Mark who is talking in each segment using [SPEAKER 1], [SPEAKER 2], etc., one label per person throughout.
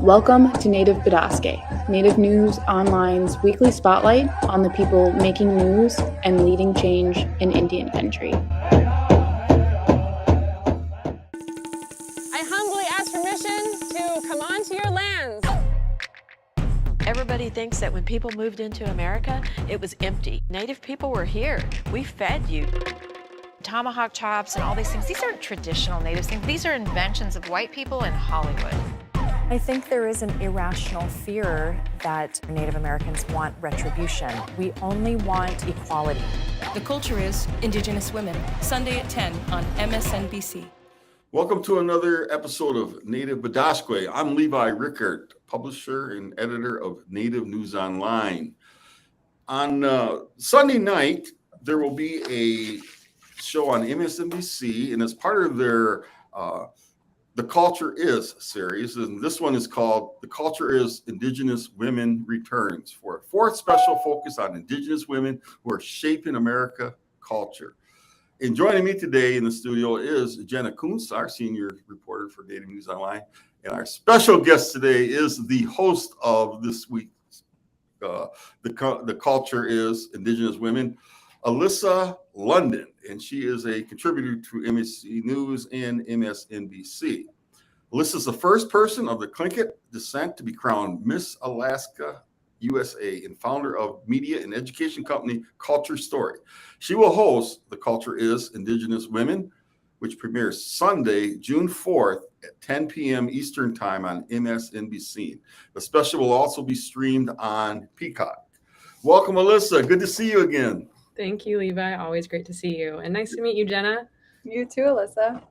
[SPEAKER 1] Welcome to Native Bidaské, Native News Online's weekly spotlight on the people making news and leading change in Indian country.
[SPEAKER 2] I humbly ask permission to come onto your lands.
[SPEAKER 3] Everybody thinks that when people moved into America, it was empty. Native people were here. We fed you.
[SPEAKER 4] Tomahawk chops and all these things, these aren't traditional Native things. These are inventions of white people in Hollywood.
[SPEAKER 5] I think there is an irrational fear that Native Americans want retribution. We only want equality.
[SPEAKER 6] The culture is Indigenous Women, Sunday at 10 on MSNBC.
[SPEAKER 7] Welcome to another episode of Native Bidaské. I'm Levi Rickert, publisher and editor of Native News Online. On Sunday night, there will be a show on MSNBC, and as part of their The Culture Is series, and this one is called The Culture Is Indigenous Women Returns, for a fourth special focus on Indigenous women who are shaping America culture. And joining me today in the studio is Jenna, our senior reporter for Native News Online. And our special guest today is the host of this week's The Culture Is Indigenous Women, Alyssa London, and she is a contributor to NBC News and MSNBC. Alyssa is the first person of the Tlingit descent to be crowned Miss Alaska USA and founder of media and education company Culture Story. She will host The Culture Is Indigenous Women, which premieres Sunday, June 4th at 10 p.m. Eastern Time on MSNBC. The special will also be streamed on Peacock. Welcome, Alyssa. Good to see you again.
[SPEAKER 8] Thank you, Levi. Always great to see you. And nice to meet you, Jenna.
[SPEAKER 9] You too, Alyssa.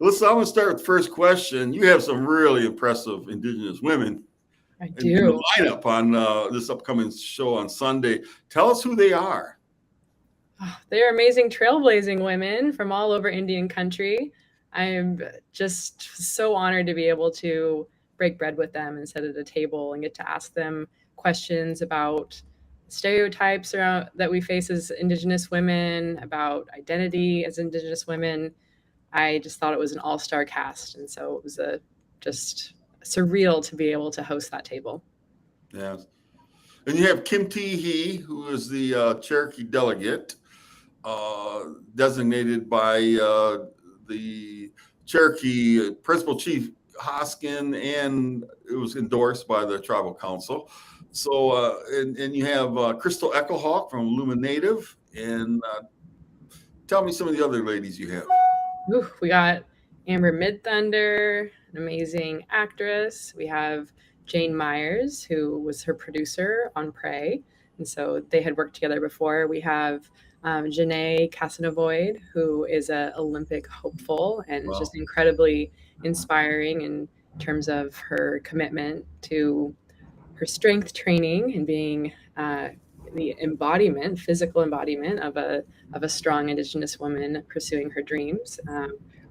[SPEAKER 7] Alyssa, I'm going to start with the first question. You have some really impressive Indigenous women.
[SPEAKER 8] I do.
[SPEAKER 7] In the lineup on this upcoming show on Sunday. Tell us who they are.
[SPEAKER 8] Oh, they are amazing trailblazing women from all over Indian country. I'm just so honored to be able to break bread with them and sit at a table and get to ask them questions about stereotypes around that we face as Indigenous women, about identity as Indigenous women. I just thought it was an all-star cast, and so it was just surreal to be able to host that table.
[SPEAKER 7] Yeah, and you have Kim Tee, who is the Cherokee delegate, designated by the Cherokee Principal Chief Hoskin, and it was endorsed by the Tribal Council. So, and you have Crystal Eckelhawk from Luma Native, and tell me some of the other ladies you have.
[SPEAKER 8] Ooh, we got Amber Midthunder, an amazing actress. We have Jane Myers, who was her producer on Prey, and so they had worked together before. We have Janae Casanavoid, who is an Olympic hopeful and just incredibly inspiring in terms of her commitment to her strength training and being the physical embodiment of a strong Indigenous woman pursuing her dreams.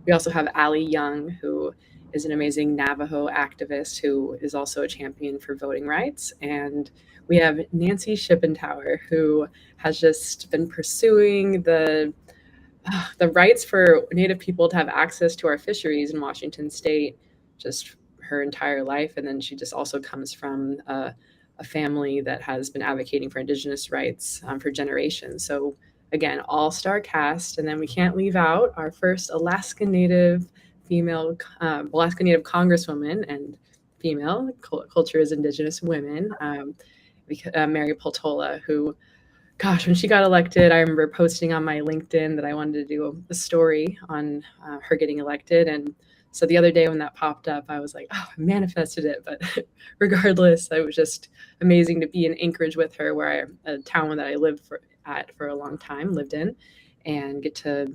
[SPEAKER 8] We also have Allie Young, who is an amazing Navajo activist who is also a champion for voting rights. And we have Nancy Shippentauer, who has just been pursuing the rights for Native people to have access to our fisheries in Washington State just her entire life. And then she just also comes from a family that has been advocating for Indigenous rights for generations. So again, all-star cast. And then we can't leave out our first Alaska Native Congresswoman and female, Culture is Indigenous Women, Mary Peltola, who, gosh, when she got elected, I remember posting on my LinkedIn that I wanted to do a story on her getting elected. And so the other day when that popped up, I was like, oh, I manifested it. But regardless, it was just amazing to be in Anchorage with her, a town that I lived for a long time, lived in, and get to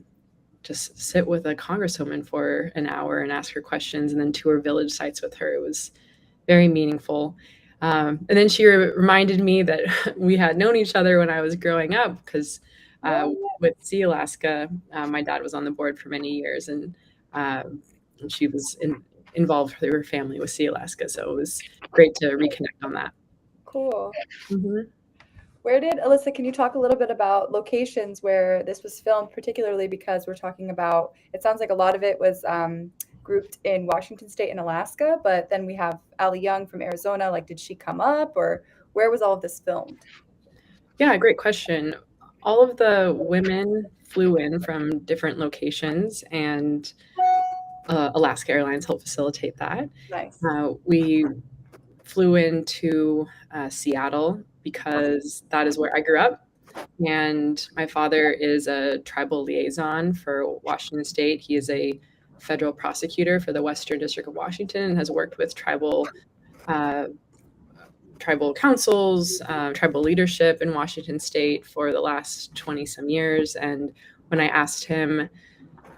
[SPEAKER 8] just sit with a congresswoman for an hour and ask her questions and then tour village sites with her. It was very meaningful. And then she reminded me that we had known each other when I was growing up because with Sea Alaska, my dad was on the board for many years, and she was involved with her family with Sea Alaska. So it was great to reconnect on that.
[SPEAKER 9] Cool.
[SPEAKER 8] Mm-hmm.
[SPEAKER 9] Alyssa, can you talk a little bit about locations where this was filmed, particularly because we're talking about, it sounds like a lot of it was grouped in Washington State and Alaska, but then we have Ali Young from Arizona. Like, did she come up, or where was all of this filmed?
[SPEAKER 8] Yeah, great question. All of the women flew in from different locations, and Alaska Airlines helped facilitate that.
[SPEAKER 9] Nice.
[SPEAKER 8] We flew into Seattle because that is where I grew up. And my father is a tribal liaison for Washington State. He is a federal prosecutor for the Western District of Washington and has worked with tribal councils, tribal leadership in Washington State for the last 20 some years. And when I asked him,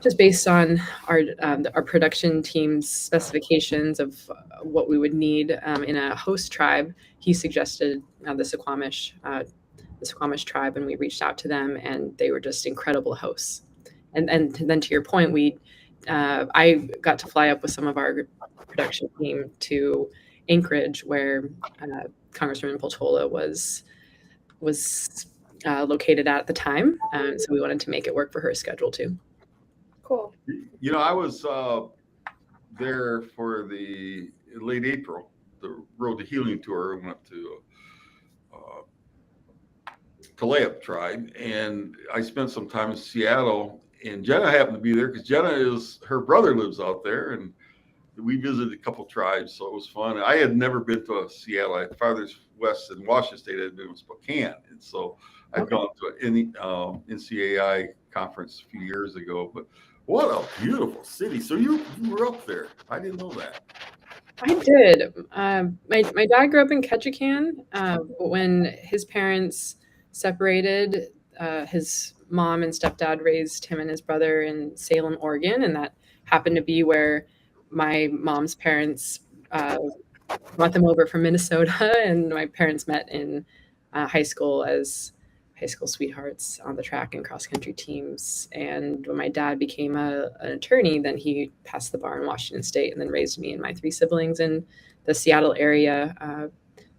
[SPEAKER 8] just based on our production team's specifications of what we would need in a host tribe, he suggested the Suquamish tribe, and we reached out to them, and they were just incredible hosts. And then to your point, I got to fly up with some of our production team to Anchorage, where Congresswoman Peltola was located at the time. So we wanted to make it work for her schedule too.
[SPEAKER 9] Cool.
[SPEAKER 7] You know, I was there for the late April, the Road to Healing tour. We went to Tlingit tribe, and I spent some time in Seattle. And Jenna happened to be there because her brother lives out there, and we visited a couple tribes, so it was fun. I had never been to Seattle. I had farthest west in Washington State. I had been to Spokane, and so I'd gone to an NCAI conference a few years ago. But what a beautiful city! So you were up there. I didn't know that.
[SPEAKER 8] I did. My dad grew up in Ketchikan, but when his parents separated, his mom and stepdad raised him and his brother in Salem, Oregon, and that happened to be where my mom's parents brought them over from Minnesota, and my parents met in high school as high school sweethearts on the track and cross country teams. And when my dad became an attorney, then he passed the bar in Washington State and then raised me and my three siblings in the Seattle area.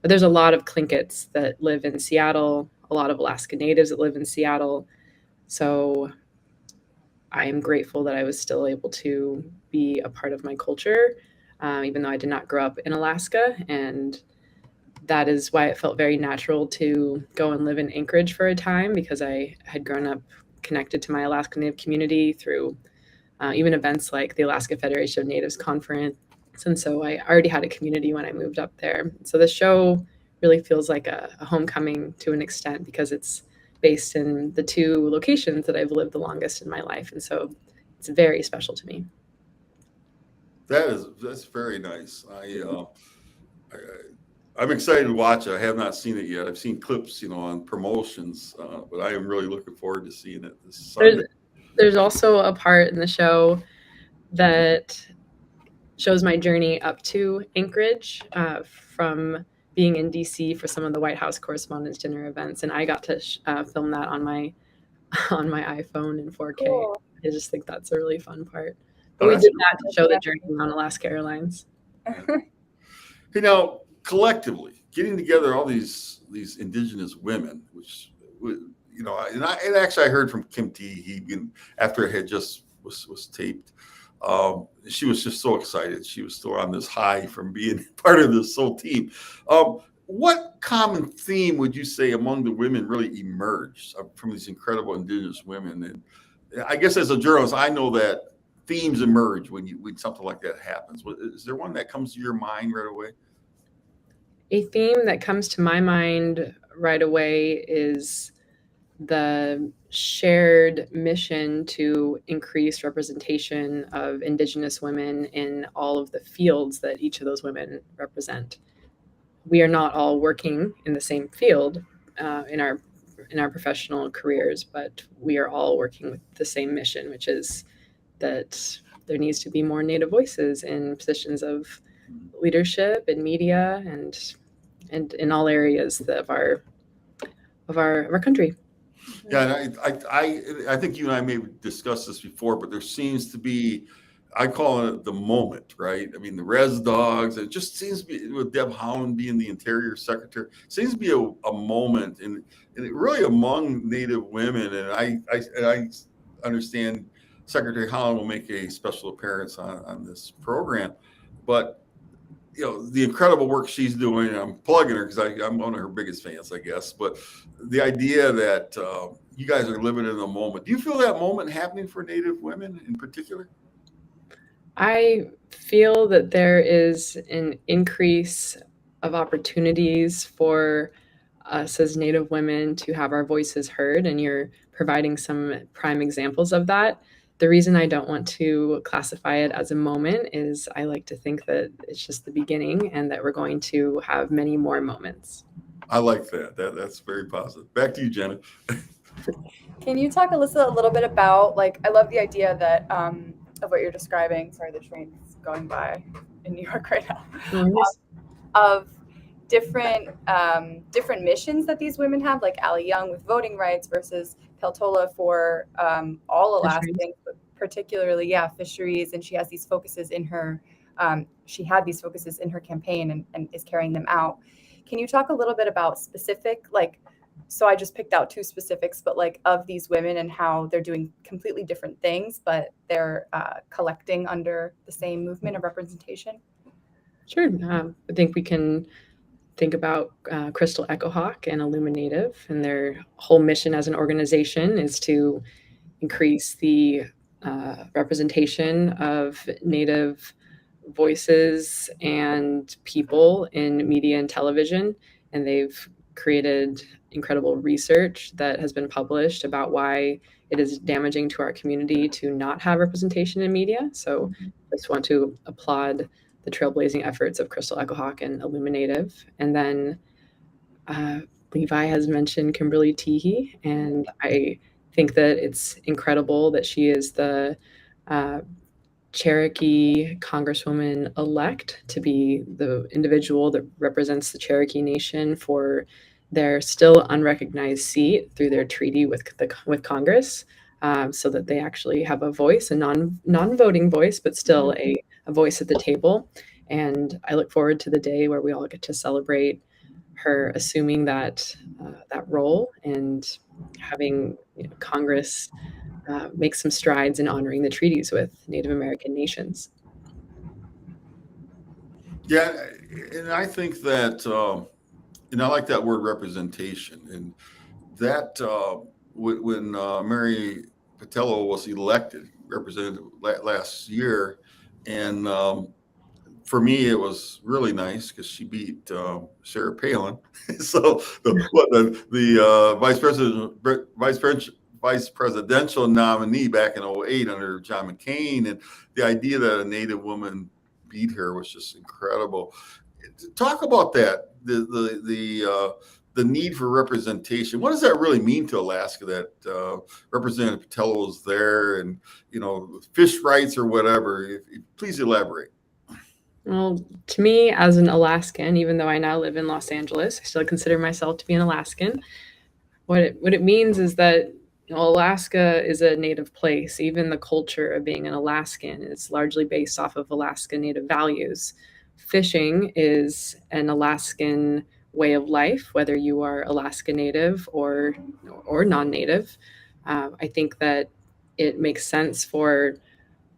[SPEAKER 8] But there's a lot of Tlingits that live in Seattle, a lot of Alaska Natives that live in Seattle. So I am grateful that I was still able to be a part of my culture, even though I did not grow up in Alaska. And that is why it felt very natural to go and live in Anchorage for a time, because I had grown up connected to my Alaska Native community through even events like the Alaska Federation of Natives Conference. And so I already had a community when I moved up there. So the show really feels like a homecoming to an extent, because it's based in the two locations that I've lived the longest in my life. And so it's very special to me.
[SPEAKER 7] That's very nice. I'm excited to watch it. I have not seen it yet. I've seen clips, on promotions, but I am really looking forward to seeing it this Sunday.
[SPEAKER 8] There's also a part in the show that shows my journey up to Anchorage from being in DC for some of the White House Correspondents' Dinner events, and I got to film that on my iPhone in 4K. Cool. I just think that's a really fun part. But we did that to show the journey on Alaska Airlines.
[SPEAKER 7] Hey, now, collectively, getting together all these Indigenous women, which, and actually I heard from Kim T. After it had just was taped. She was just so excited. She was still on this high from being part of this whole team. What common theme would you say among the women really emerged from these incredible Indigenous women? And I guess as a journalist, I know that themes emerge when something like that happens. Is there one that comes to your mind right away?
[SPEAKER 8] A theme that comes to my mind right away is the shared mission to increase representation of Indigenous women in all of the fields that each of those women represent. We are not all working in the same field in our professional careers, but we are all working with the same mission, which is that there needs to be more Native voices in positions of leadership and media and in all areas of our country.
[SPEAKER 7] Yeah, and I think you and I may have discussed this before, but there seems to be, I call it the moment, right? I mean, the Res Dogs, it just seems to be, with Deb Haaland being the Interior Secretary, seems to be a moment, and really among Native women, and I understand Secretary Holland will make a special appearance on this program. But, the incredible work she's doing, I'm plugging her because I'm one of her biggest fans, I guess. But the idea that you guys are living in the moment, do you feel that moment happening for Native women in particular?
[SPEAKER 8] I feel that there is an increase of opportunities for us as Native women to have our voices heard, and you're providing some prime examples of that. The reason I don't want to classify it as a moment is I like to think that it's just the beginning and that we're going to have many more moments.
[SPEAKER 7] I like that. That's very positive. Back to you, Jenna.
[SPEAKER 9] Can you talk, Alyssa, a little bit about, I love the idea that of what you're describing. Sorry, the train's going by in New York right now. Of different missions that these women have, like Ali Young with voting rights versus Peltola for all Alaskans, but particularly, fisheries. And she has these focuses in her, she had these focuses in her campaign and is carrying them out. Can you talk a little bit about specific, so I just picked out two specifics, but of these women and how they're doing completely different things, but they're collecting under the same movement of representation?
[SPEAKER 8] Sure. I think we can think about Crystal Echohawk and Illuminative, and their whole mission as an organization is to increase the representation of Native voices and people in media and television. And they've created incredible research that has been published about why it is damaging to our community to not have representation in media. So I just want to applaud the trailblazing efforts of Crystal Echohawk and Illuminative. And then Levi has mentioned Kimberly Teehee, and I think that it's incredible that she is the Cherokee Congresswoman-elect to be the individual that represents the Cherokee Nation for their still unrecognized seat through their treaty with Congress, so that they actually have a voice, a non-voting voice, but still a voice at the table. And I look forward to the day where we all get to celebrate her assuming that role and having Congress make some strides in honoring the treaties with Native American nations.
[SPEAKER 7] Yeah, and I think that, I like that word representation, and that when Mary Patello was elected representative last year, and for me it was really nice because she beat Sarah Palin. So the vice presidential nominee back in 2008 under John McCain, and the idea that a Native woman beat her was just incredible. Talk about that, the need for representation. What does that really mean to Alaska that Representative Patello is there, and fish rights or whatever? Please elaborate.
[SPEAKER 8] Well, to me, as an Alaskan, even though I now live in Los Angeles, I still consider myself to be an Alaskan. What it means is that Alaska is a Native place. Even the culture of being an Alaskan is largely based off of Alaska Native values. Fishing is an Alaskan way of life, whether you are Alaska Native or non-Native. I think that it makes sense for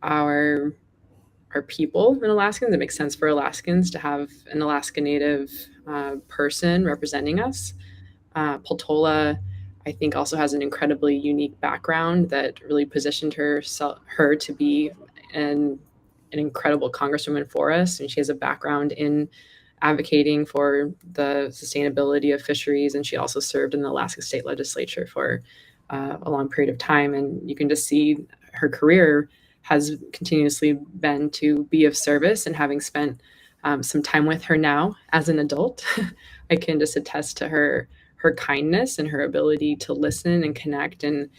[SPEAKER 8] our people in Alaskans. It makes sense for Alaskans to have an Alaska Native person representing us. Peltola, I think, also has an incredibly unique background that really positioned her to be an incredible congresswoman for us. And she has a background in advocating for the sustainability of fisheries. And she also served in the Alaska State Legislature for a long period of time. And you can just see her career has continuously been to be of service. And having spent some time with her now as an adult, I can just attest to her kindness and her ability to listen and connect. And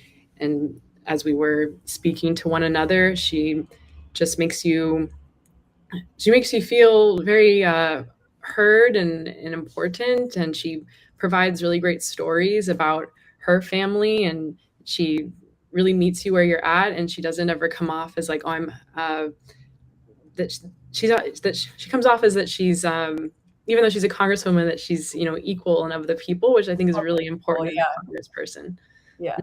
[SPEAKER 8] as we were speaking to one another, she just makes you feel very heard and important. And she provides really great stories about her family, and she really meets you where you're at. And she doesn't ever come off as like, she comes off as that she's even though she's a congresswoman, that she's equal and of the people, which I think is really important in a congressperson.
[SPEAKER 9] Yeah,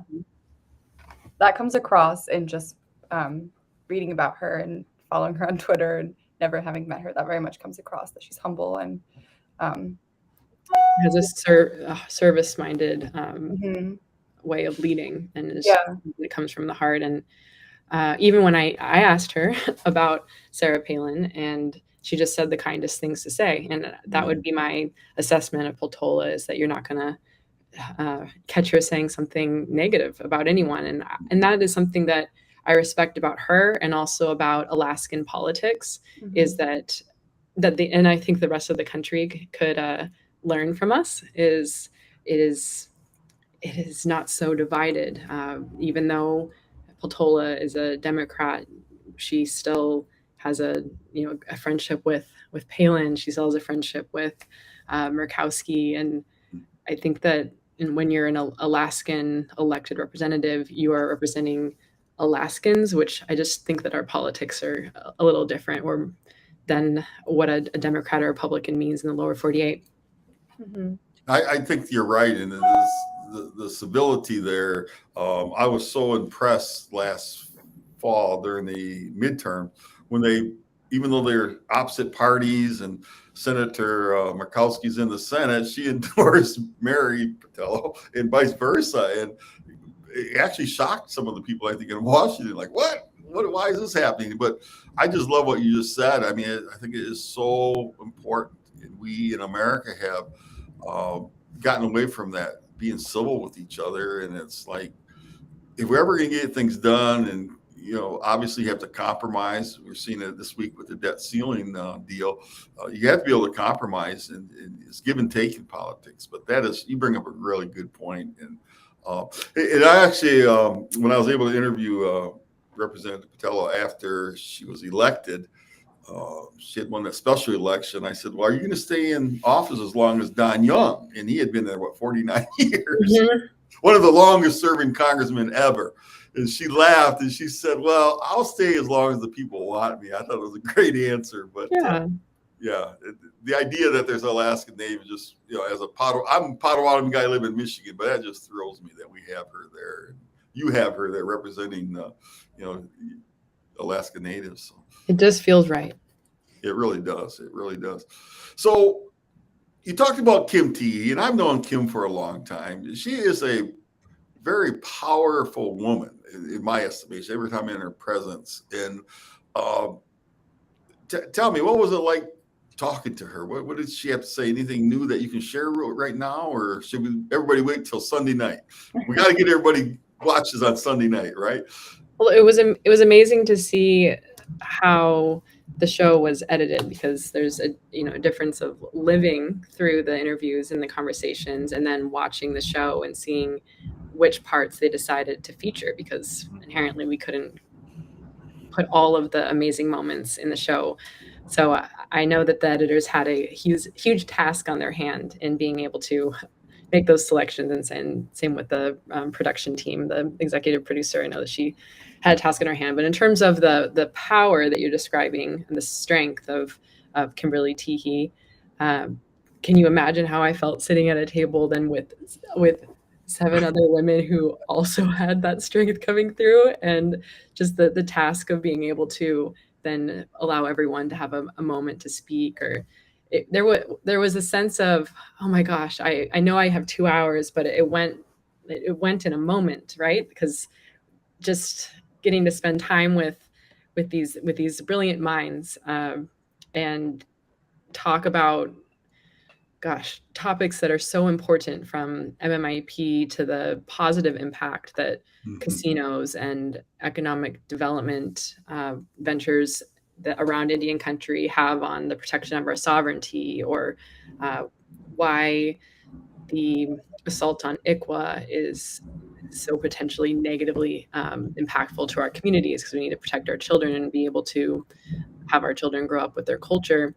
[SPEAKER 9] that comes across in just reading about her and following her on Twitter and never having met her, that very much comes across that she's humble and
[SPEAKER 8] has a service-minded way of leading, and it comes from the heart. And even when I asked her about Sarah Palin, and she just said the kindest things to say, and that would be my assessment of Peltola, is that you're not going to catch her saying something negative about anyone, and that is something that I respect about her, and also about Alaskan politics, is that and I think the rest of the country could learn from us, is it is not so divided. Even though Peltola is a Democrat, she still has a friendship with Palin. She still has a friendship with Murkowski, and I think that when you're an Alaskan elected representative, you are representing Alaskans, which I just think that our politics are a little different than what a Democrat or Republican means in the lower 48.
[SPEAKER 7] I think you're right, and the civility there. I was so impressed last fall during the midterm when even though they're opposite parties, and Senator Murkowski's in the Senate, she endorsed Mary Peltola and vice versa, and it actually shocked some of the people, I think, in Washington. Like, what? Why is this happening? But I just love what you just said. I mean, I think it is so important, and we in America have gotten away from that, being civil with each other. And it's like, if we're ever going to get things done, and obviously you have to compromise. We're seeing it this week with the debt ceiling deal. You have to be able to compromise, and it's give and take in politics. But you bring up a really good point. And I actually, when I was able to interview Representative Peltola after she was elected, she had won that special election. I said, well, are you going to stay in office as long as Don Young? And he had been there, 49 years? One of the longest serving congressmen ever. And she laughed and she said, well, I'll stay as long as the people want me. I thought it was a great answer. But the idea that there's Alaskan Native, just, as I'm a Potawatomi guy, I live in Michigan, but that just thrills me that we have her there. You have her there representing, Alaska Natives. So.
[SPEAKER 8] It just feels right.
[SPEAKER 7] It really does. It really does. So you talked about Kim T, and I've known Kim for a long time. She is a very powerful woman, in my estimation, every time I'm in her presence. And tell me, what was it like talking to her? What did she have to say? Anything new that you can share right now, or should everybody wait till Sunday night? We got to get everybody watches on Sunday night, right?
[SPEAKER 8] Well, it was amazing to see how the show was edited, because there's a difference of living through the interviews and the conversations, and then watching the show and seeing which parts they decided to feature, because inherently we couldn't put all of the amazing moments in the show. So I know that the editors had a huge task on their hand in being able to make those selections, and same with the production team, the executive producer. I know that she had a task in her hand. But in terms of the power that you're describing and the strength of Kimberly Teehee, can you imagine how I felt sitting at a table then with 7 other women who also had that strength coming through, and just the task of being able to then allow everyone to have a moment to speak? Or there was a sense of, oh my gosh, I know I have 2 hours, but it went in a moment, right? Because just getting to spend time with these brilliant minds and talk about, topics that are so important, from MMIP to the positive impact that casinos and economic development ventures that around Indian country have on the protection of our sovereignty, or why the assault on ICWA is so potentially negatively impactful to our communities, because we need to protect our children and be able to have our children grow up with their culture.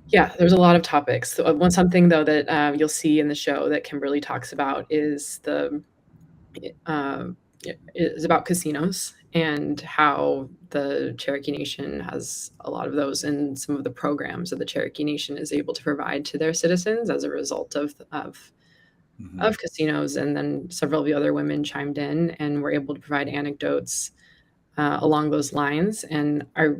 [SPEAKER 8] Yeah, there's a lot of topics. Something though that you'll see in the show that Kimberly talks about is about casinos, and how the Cherokee Nation has a lot of those, and some of the programs that the Cherokee Nation is able to provide to their citizens as a result of casinos. And then several of the other women chimed in and were able to provide anecdotes along those lines. And I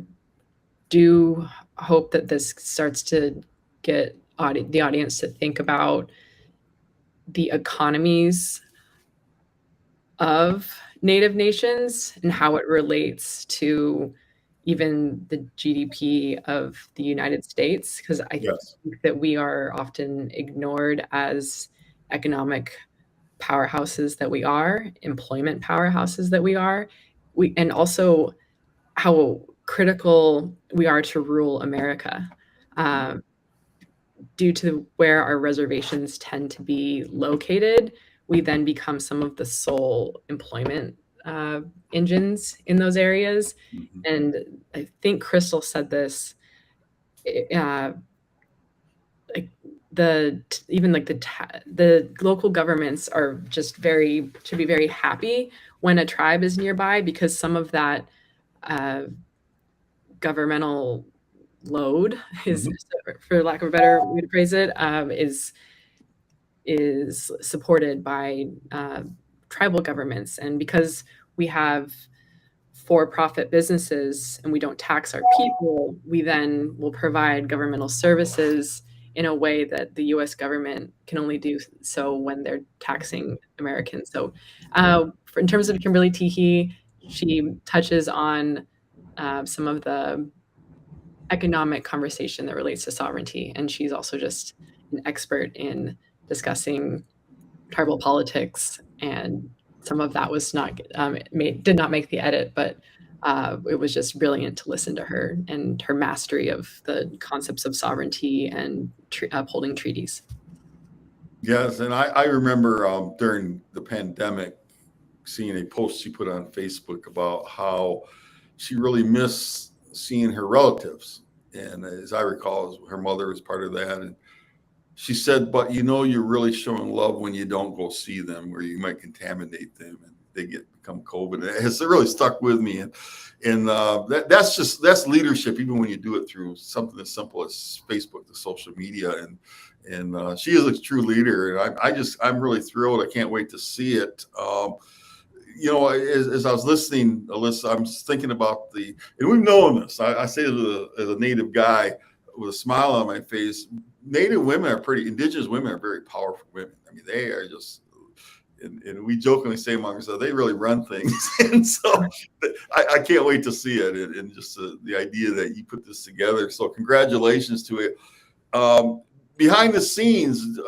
[SPEAKER 8] do hope that this starts to get the audience to think about the economies of Native nations and how it relates to even the GDP of the United States, because I think that we are often ignored as economic powerhouses that we are, employment powerhouses that we are, and also how critical we are to rural America. Due to where our reservations tend to be located, we then become some of the sole employment engines in those areas. And I think Crystal said this, like the local governments are just should be very happy when a tribe is nearby, because some of that governmental load is, for lack of a better way to phrase it, is supported by tribal governments. And because we have for-profit businesses and we don't tax our people, we then will provide governmental services in a way that the US government can only do so when they're taxing Americans. So in terms of Kimberly Teehee, she touches on some of the economic conversation that relates to sovereignty. And she's also just an expert in discussing tribal politics. And some of that was did not make the edit, but it was just brilliant to listen to her and her mastery of the concepts of sovereignty and upholding treaties.
[SPEAKER 7] Yes, and I remember during the pandemic seeing a post she put on Facebook about how she really missed seeing her relatives. And as I recall, her mother was part of that. And she said, but you're really showing love when you don't go see them, where you might contaminate them and they become COVID. It has really stuck with me. And that's leadership, even when you do it through something as simple as Facebook, the social media. And she is a true leader. And I'm really thrilled. I can't wait to see it. As I was listening, Alyssa, I'm just thinking about and we've known this. I say this as a Native guy with a smile on my face. Native women Indigenous women are very powerful women. I mean, they are just, and we jokingly say among ourselves, they really run things. And so I can't wait to see it. And just the idea that you put this together. So congratulations to it. Behind the scenes,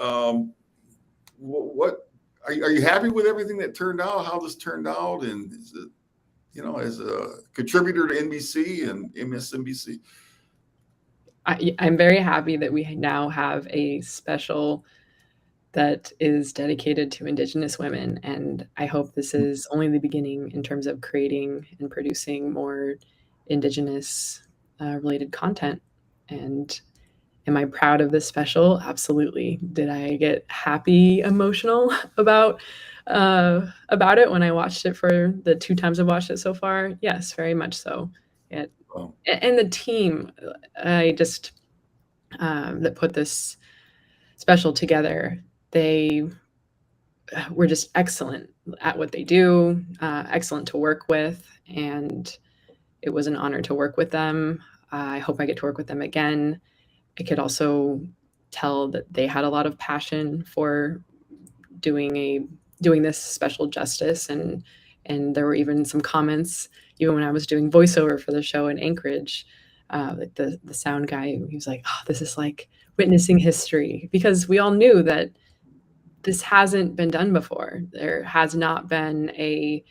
[SPEAKER 7] what are you happy with everything that turned out, how this turned out? And is it, as a contributor to NBC and MSNBC?
[SPEAKER 8] I'm very happy that we now have a special that is dedicated to Indigenous women. And I hope this is only the beginning in terms of creating and producing more Indigenous related content. And am I proud of this special? Absolutely. Did I get happy, emotional about it when I watched it for the 2 times I've watched it so far? Yes, very much so. And the team, I just that put this special together, they were just excellent at what they do, excellent to work with, and it was an honor to work with them. I hope I get to work with them again. I could also tell that they had a lot of passion for doing this special justice, and there were even some comments, even when I was doing voiceover for the show in Anchorage, like the sound guy, he was like, "Oh, this is like witnessing history," because we all knew that this hasn't been done before. There has not been a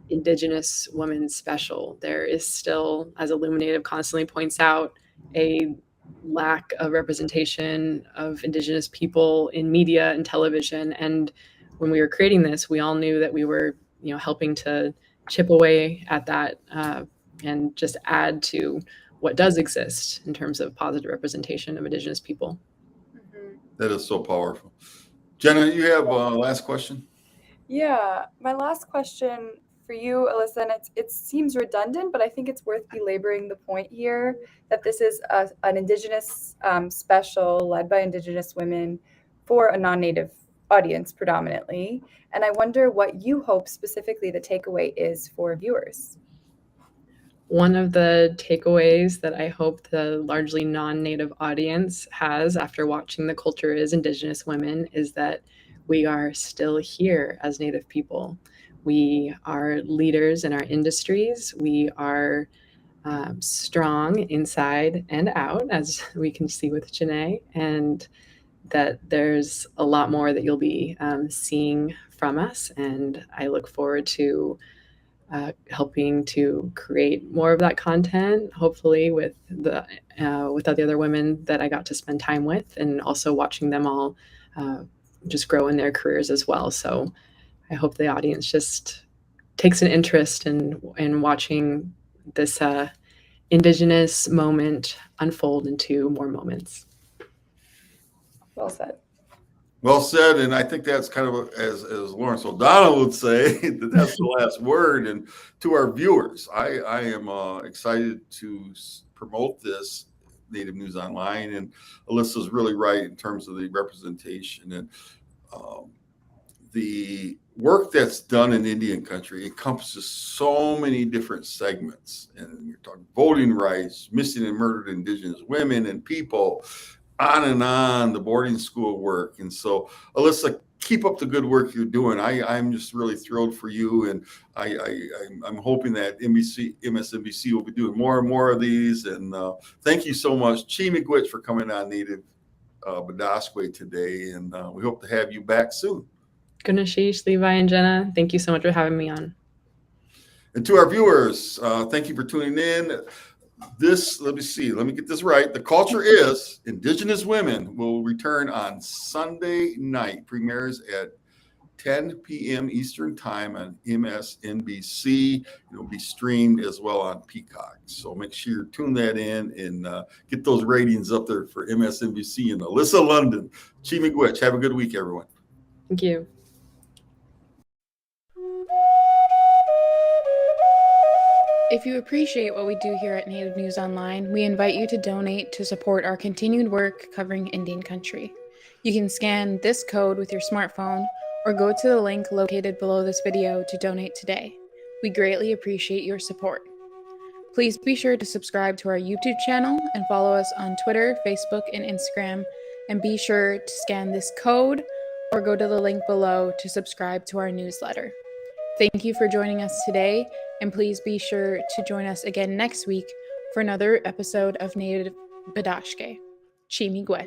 [SPEAKER 8] Indigenous woman special. There is still, as Illuminative constantly points out, a lack of representation of Indigenous people in media and television. And when we were creating this, we all knew that we were, helping to chip away at that and just add to what does exist in terms of positive representation of Indigenous people.
[SPEAKER 7] That is so powerful. Jenna, you have a last question?
[SPEAKER 9] Yeah, my last question for you, Alyssa, and it seems redundant, but I think it's worth belaboring the point here that this is an Indigenous special led by Indigenous women for a non-Native audience predominantly. And I wonder what you hope specifically the takeaway is for viewers.
[SPEAKER 8] One of the takeaways that I hope the largely non-Native audience has after watching The Culture is Indigenous Women is that we are still here as Native people. We are leaders in our industries. We are strong inside and out, as we can see with Janae, and that there's a lot more that you'll be seeing from us. And I look forward to helping to create more of that content, hopefully with the other women that I got to spend time with, and also watching them all just grow in their careers as well. So I hope the audience just takes an interest in watching this Indigenous moment unfold into more moments.
[SPEAKER 9] Well said.
[SPEAKER 7] Well said, and I think that's kind of as Lawrence O'Donnell would say that that's the last word. And to our viewers, I am excited to promote this Native News Online, and Alyssa's really right in terms of the representation and the work that's done in Indian country encompasses so many different segments. And you're talking voting rights, missing and murdered Indigenous women and people, on, the boarding school work. And so, Alyssa, keep up the good work you're doing. I'm just really thrilled for you. And I'm hoping that MSNBC will be doing more and more of these. And thank you so much, Chi Miigwech, for coming on Native Bidaské today. And we hope to have you back soon.
[SPEAKER 8] Gunashish, Levi, and Jenna, thank you so much for having me on.
[SPEAKER 7] And to our viewers, thank you for tuning in. Let me get this right. The Culture is Indigenous Women will return on Sunday night. Premieres at 10 p.m. Eastern Time on MSNBC. It will be streamed as well on Peacock. So make sure you tune that in and get those ratings up there for MSNBC and Alyssa London. Chi Miigwech. Have a good week, everyone.
[SPEAKER 8] Thank you.
[SPEAKER 1] If you appreciate what we do here at Native News Online, we invite you to donate to support our continued work covering Indian country. You can scan this code with your smartphone or go to the link located below this video to donate today. We greatly appreciate your support. Please be sure to subscribe to our YouTube channel and follow us on Twitter, Facebook, and Instagram. And be sure to scan this code or go to the link below to subscribe to our newsletter. Thank you for joining us today, and please be sure to join us again next week for another episode of Native Bidaské. Chi Miigwech.